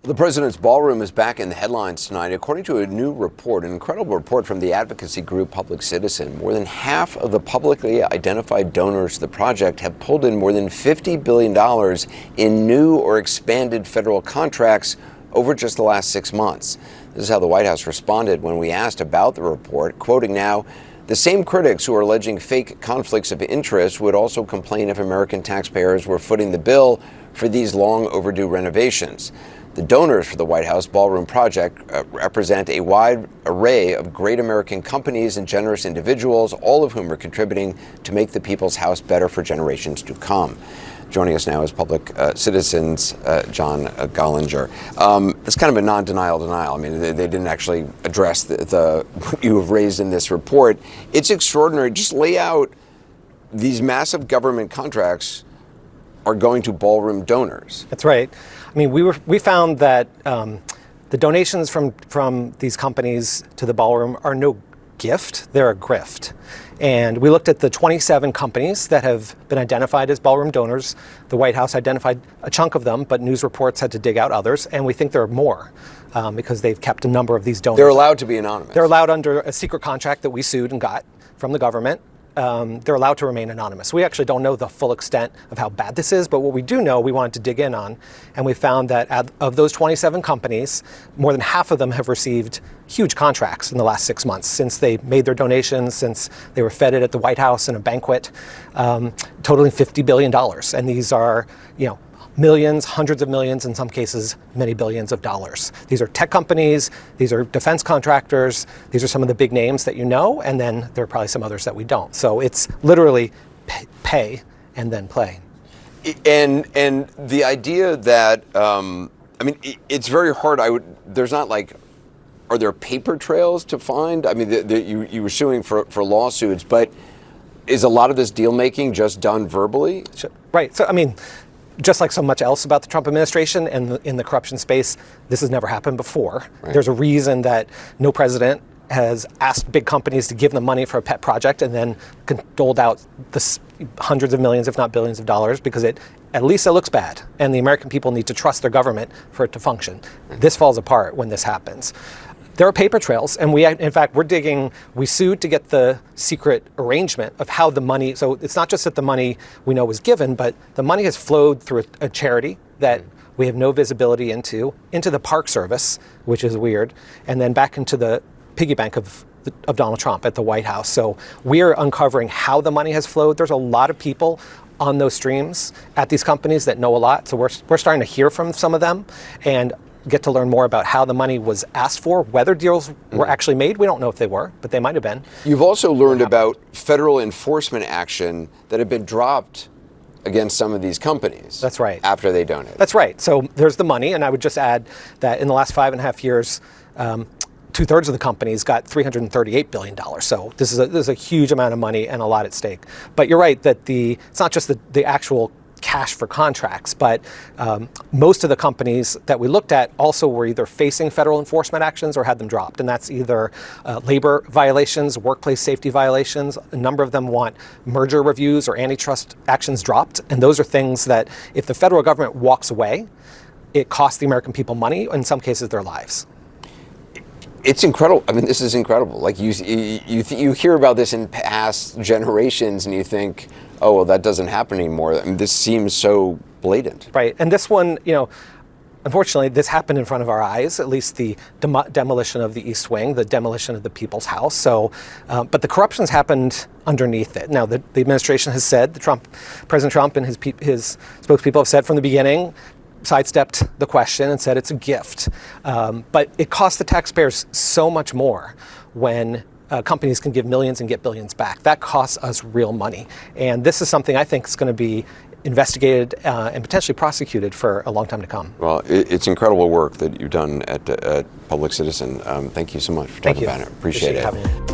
The president's ballroom is back in the headlines tonight, according to a new report, an incredible report from the advocacy group Public Citizen. More than half of the publicly identified donors to the project have pulled in more than $50 billion in new or expanded federal contracts over just the last 6 months. This is how the White House responded when we asked about the report, quoting now, "The same critics who are alleging fake conflicts of interest would also complain if American taxpayers were footing the bill for these long overdue renovations." The donors for the White House Ballroom project represent a wide array of great American companies and generous individuals, all of whom are contributing to make the People's House better for generations to come. Joining us now is Public Citizen's John Gollinger. It's kind of a non-denial denial. I mean, they didn't actually address what you have raised in this report. It's extraordinary. Just lay out these massive government contracts are going to ballroom donors. That's right. I mean, we found that the donations from these companies to the ballroom are no gift, they're a grift. And we looked at the 27 companies that have been identified as ballroom donors. The White House identified a chunk of them, but news reports had to dig out others, and we think there are more because they've kept a number of these donors. They're allowed to be anonymous. They're allowed under a secret contract that we sued and got from the government. They're allowed to remain anonymous. We actually don't know the full extent of how bad this is, but what we do know, we wanted to dig in on, and we found that of those 27 companies, more than half of them have received huge contracts in the last 6 months since they made their donations, since they were feted at the White House in a banquet, totaling $50 billion. And these are, millions, hundreds of millions, in some cases, many billions of dollars. These are tech companies, these are defense contractors, these are some of the big names that you know, and then there are probably some others that we don't. So it's literally pay and then play. And the idea that, it's very hard. There's not are there paper trails to find? I mean, you were suing for lawsuits, but is a lot of this deal making just done verbally? Right. So, just like so much else about the Trump administration and in the corruption space, this has never happened before. Right. There's a reason that no president has asked big companies to give them money for a pet project and then doled out the hundreds of millions, if not billions of dollars, because at least it looks bad. And the American people need to trust their government for it to function. Right. This falls apart when this happens. There are paper trails, and we sued to get the secret arrangement of how the money, so it's not just that the money we know was given, but the money has flowed through a charity that we have no visibility into the Park Service, which is weird, and then back into the piggy bank of Donald Trump at the White House. So we are uncovering how the money has flowed. There's a lot of people on those streams at these companies that know a lot, so we're starting to hear from some of them, and get to learn more about how the money was asked for, whether deals were actually made. We don't know if they were, but they might have been. You've also learned about federal enforcement action that had been dropped against some of these companies. That's right. After they donated. That's right. So there's the money, and I would just add that in the last 5.5 years, 2/3 of the companies got $338 billion. So this is a huge amount of money and a lot at stake. But you're right that it's not just the actual cash for contracts, but most of the companies that we looked at also were either facing federal enforcement actions or had them dropped. And that's either labor violations, workplace safety violations. A number of them want merger reviews or antitrust actions dropped. And those are things that if the federal government walks away, it costs the American people money, in some cases their lives. It's incredible. This is incredible. Like you hear about this in past generations and you think, oh, well, that doesn't happen anymore. This seems so blatant. Right. And this one, unfortunately, this happened in front of our eyes, at least the demolition of the East Wing, the demolition of the People's House. So, but the corruption's happened underneath it. Now, the administration has said, President Trump and his spokespeople have said from the beginning, sidestepped the question and said it's a gift. But it costs the taxpayers so much more when companies can give millions and get billions back. That costs us real money. And this is something I think is going to be investigated and potentially prosecuted for a long time to come. Well, it's incredible work that you've done at Public Citizen. Thank you so much for talking about it. Appreciate it. Having me.